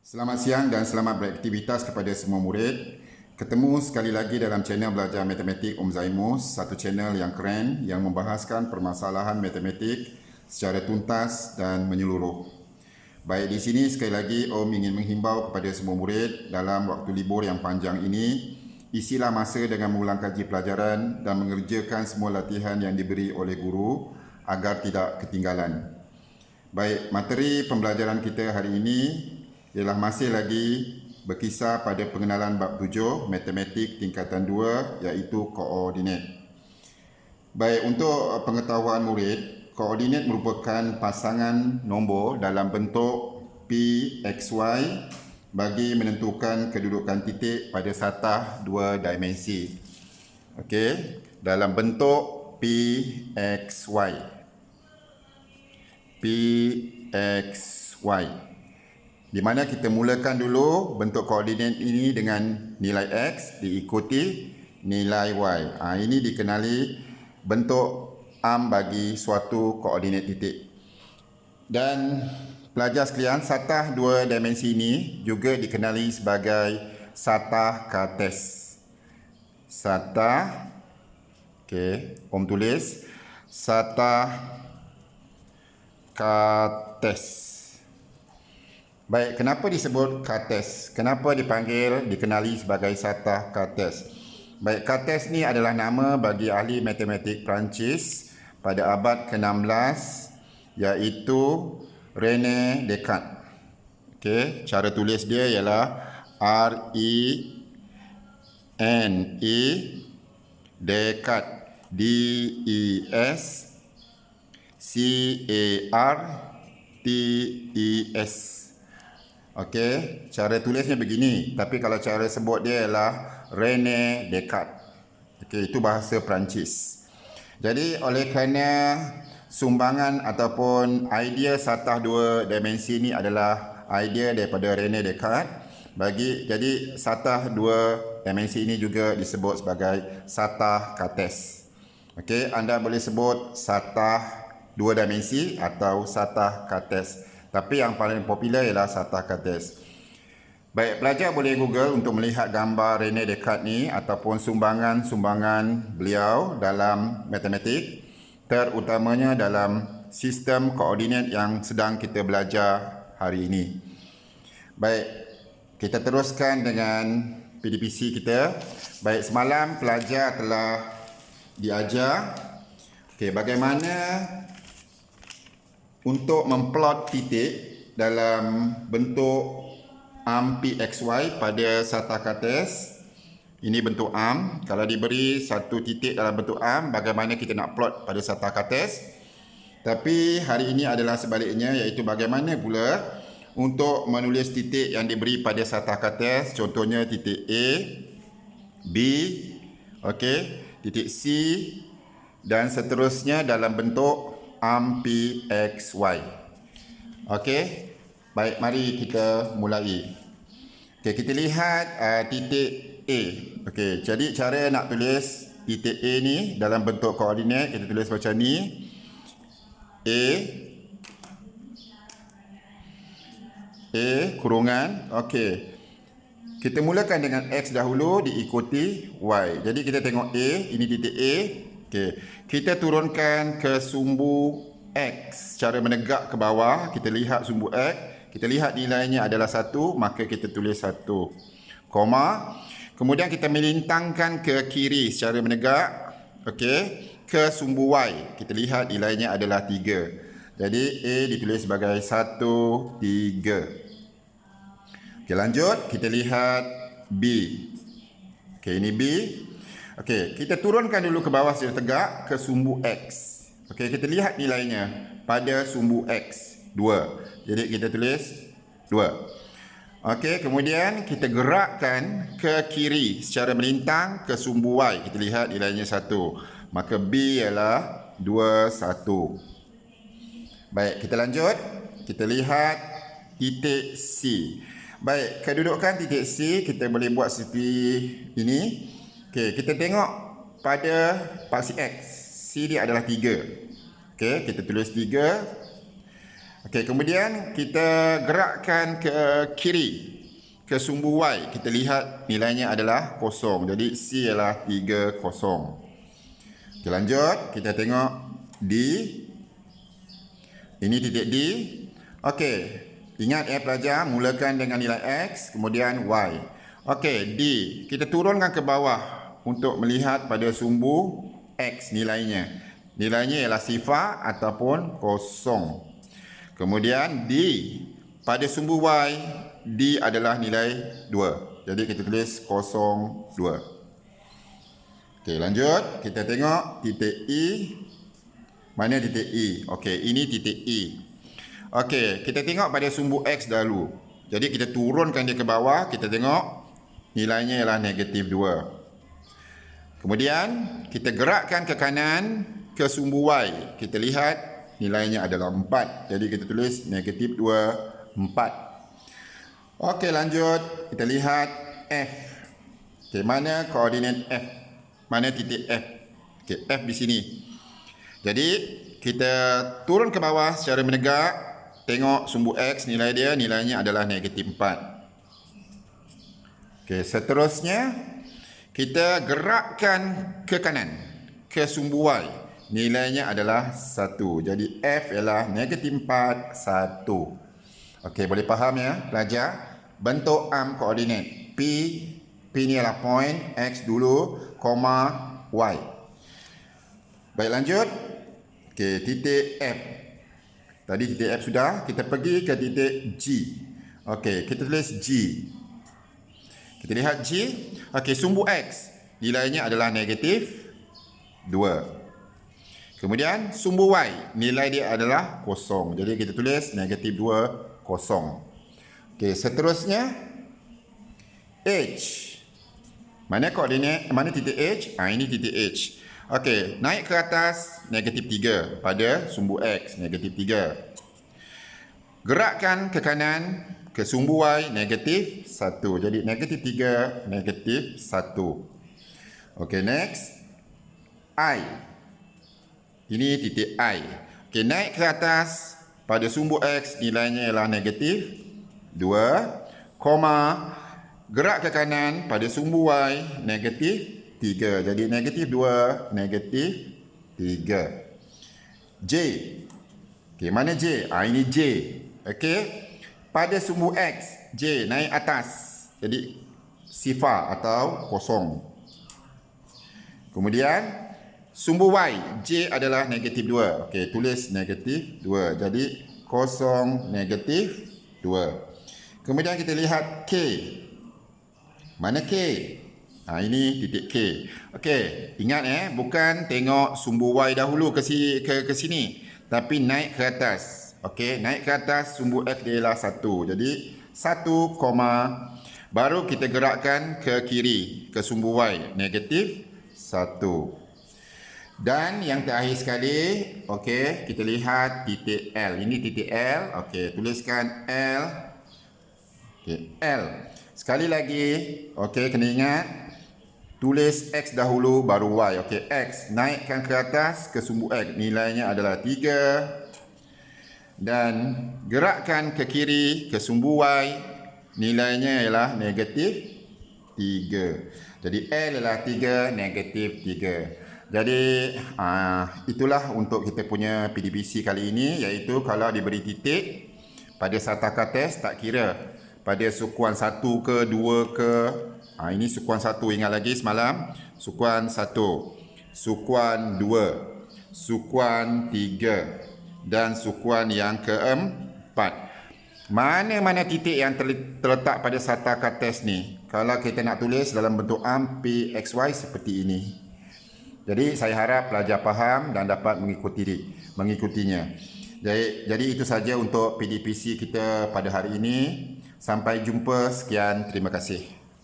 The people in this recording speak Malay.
Selamat siang dan selamat beraktivitas kepada semua murid. Ketemu sekali lagi dalam channel Belajar Matematik Zaimus, satu channel yang keren yang membahaskan permasalahan matematik secara tuntas dan menyeluruh. Baik, di sini sekali lagi Om ingin menghimbau kepada semua murid dalam waktu libur yang panjang ini, isilah masa dengan mengulang kaji pelajaran dan mengerjakan semua latihan yang diberi oleh guru agar tidak ketinggalan. Baik, materi pembelajaran kita hari ini ialah masih lagi berkisar pada pengenalan bab 7 matematik tingkatan 2 iaitu koordinat. Baik, untuk pengetahuan murid, koordinat merupakan pasangan nombor dalam bentuk P, X, Y bagi menentukan kedudukan titik pada satah dua dimensi. Okey, dalam bentuk P, X, Y. P, X, Y. Di mana kita mulakan dulu bentuk koordinat ini dengan nilai X diikuti nilai Y. Ini dikenali bentuk arm bagi suatu koordinat titik. Dan pelajar sekalian, satah dua dimensi ini juga dikenali sebagai satah kartes. Satah, Om tulis, satah kartes. Baik, kenapa disebut kartes? Kenapa dikenali sebagai satah kartes? Baik, kartes ni adalah nama bagi ahli matematik Perancis pada abad ke-16 iaitu René Descartes. Cara tulis dia ialah R-E-N-E Descartes, D-E-S-C-A-R-T-E-S. Cara tulisnya begini, tapi kalau cara sebut dia ialah René Descartes. Itu bahasa Perancis. Jadi oleh kerana sumbangan ataupun idea satah dua dimensi ini adalah idea daripada René Descartes, jadi satah dua dimensi ini juga disebut sebagai satah kartes. Anda boleh sebut satah dua dimensi atau satah kartes. Tapi yang paling popular ialah satah kartes. Baik, pelajar boleh Google untuk melihat gambar René Descartes ni ataupun sumbangan-sumbangan beliau dalam matematik, terutamanya dalam sistem koordinat yang sedang kita belajar hari ini. Baik, kita teruskan dengan PDPC kita. Baik, semalam pelajar telah diajar bagaimana untuk memplot titik dalam bentuk arm PXY pada satah kartes. Ini bentuk arm. Kalau diberi satu titik dalam bentuk arm, bagaimana kita nak plot pada satah kartes. Tapi hari ini adalah sebaliknya, iaitu bagaimana pula untuk menulis titik yang diberi pada satah kartes. Contohnya titik A, B, titik C dan seterusnya dalam bentuk arm PXY. Baik, mari kita mulai. Kita lihat titik A. Jadi cara nak tulis titik A ni dalam bentuk koordinat, kita tulis macam ni. A kurungan. Kita mulakan dengan X dahulu diikuti Y. Jadi kita tengok A, ini titik A. Kita turunkan ke sumbu X secara menegak ke bawah. Kita lihat sumbu X, kita lihat nilainya adalah 1, maka kita tulis 1, koma. Kemudian kita melintangkan ke kiri secara menegak, ke sumbu Y. Kita lihat nilainya adalah 3. Jadi A ditulis sebagai 1, 3. Lanjut, kita lihat B. Ini B. Kita turunkan dulu ke bawah secara tegak ke sumbu X. Kita lihat nilainya pada sumbu X, 2. Jadi kita tulis 2. Kemudian kita gerakkan ke kiri secara melintang ke sumbu Y. Kita lihat nilainya 1. Maka B ialah 2, 1. Baik, kita lanjut. Kita lihat titik C. Baik, kedudukan titik C kita boleh buat seperti ini. Kita tengok pada paksi X. C dia adalah 3. Kita tulis 3. Okey, kemudian kita gerakkan ke kiri, ke sumbu Y. Kita lihat nilainya adalah kosong. Jadi C ialah 3, 0. Okey, lanjut. Kita tengok D. Ini titik D. Okey, ingat pelajar, mulakan dengan nilai X, kemudian Y. Okey, D. Kita turunkan ke bawah untuk melihat pada sumbu X nilainya. Nilainya ialah sifar ataupun kosong. Kemudian D, pada sumbu Y, D adalah nilai 2. Jadi kita tulis 0, 2. Okey, lanjut. Kita tengok titik E. Mana titik E? Okey, ini titik E. Okey, kita tengok pada sumbu X dahulu. Jadi kita turunkan dia ke bawah, kita tengok nilainya ialah negatif 2. Kemudian kita gerakkan ke kanan ke sumbu Y. Kita lihat nilainya adalah 4. Jadi kita tulis negatif 2, 4. Okey, lanjut. Kita lihat F. Okey, mana koordinat F? Mana titik F? Okey, F di sini. Jadi kita turun ke bawah secara menegak. Tengok sumbu X, nilainya adalah negatif 4. Okey, seterusnya kita gerakkan ke kanan ke sumbu Y. Nilainya adalah 1. Jadi F ialah negatif 4, 1. Okey, boleh faham ya pelajar? Bentuk koordinat. P ni ialah point, X dulu, koma, Y. Baik, lanjut. Okey, titik F. Tadi titik F sudah. Kita pergi ke titik G. Okey, kita tulis G. Kita lihat G. Okey, sumbu X. Nilainya adalah negatif 2. Kemudian sumbu Y, nilai dia adalah 0. Jadi kita tulis negatif 2, 0. Okey, seterusnya H. Mana koordinat, mana titik H? Ini titik H. Okey, naik ke atas negatif 3 pada sumbu X, negatif 3. Gerakkan ke kanan ke sumbu Y, negatif 1. Jadi negatif 3, negatif 1. Okey, next. I. Ini titik I. Okey, naik ke atas pada sumbu X, nilainya ialah negatif 2, koma, gerak ke kanan pada sumbu Y, negatif 3. Jadi negatif 2, negatif 3. J. Okey, mana J? Ini J. Okey, pada sumbu X, J naik atas. Jadi sifar atau kosong. Kemudian sumbu Y, J adalah negatif 2. Okey, tulis negatif 2. Jadi 0, negatif 2. Kemudian kita lihat K. Mana K? Ini titik K. Okey, ingat bukan tengok sumbu Y dahulu ke sini, tapi naik ke atas. Okey, naik ke atas sumbu F dia ialah 1. Jadi 1, baru kita gerakkan ke kiri ke sumbu Y, negatif 1. Dan yang terakhir sekali, okey, kita lihat titik L. Ini titik L. Okey, tuliskan L. Okey, L. Sekali lagi, okey, kena ingat tulis X dahulu baru Y. Okey, X naikkan ke atas ke sumbu X. Nilainya adalah 3. Dan gerakkan ke kiri ke sumbu Y. Nilainya ialah negatif 3. Jadi L ialah 3, negatif 3. Jadi itulah untuk kita punya PDPC kali ini, iaitu kalau diberi titik pada sataka test, tak kira pada sukuan 1 ke 2 ke, ini sukuan 1, ingat lagi semalam, sukuan 1, sukuan 2, sukuan 3 dan sukuan yang keempat. Mana-mana titik yang terletak pada sataka test ni, kalau kita nak tulis dalam bentuk PXY seperti ini. Jadi saya harap pelajar faham dan dapat mengikutinya. Jadi itu saja untuk PDPC kita pada hari ini. Sampai jumpa. Sekian. Terima kasih.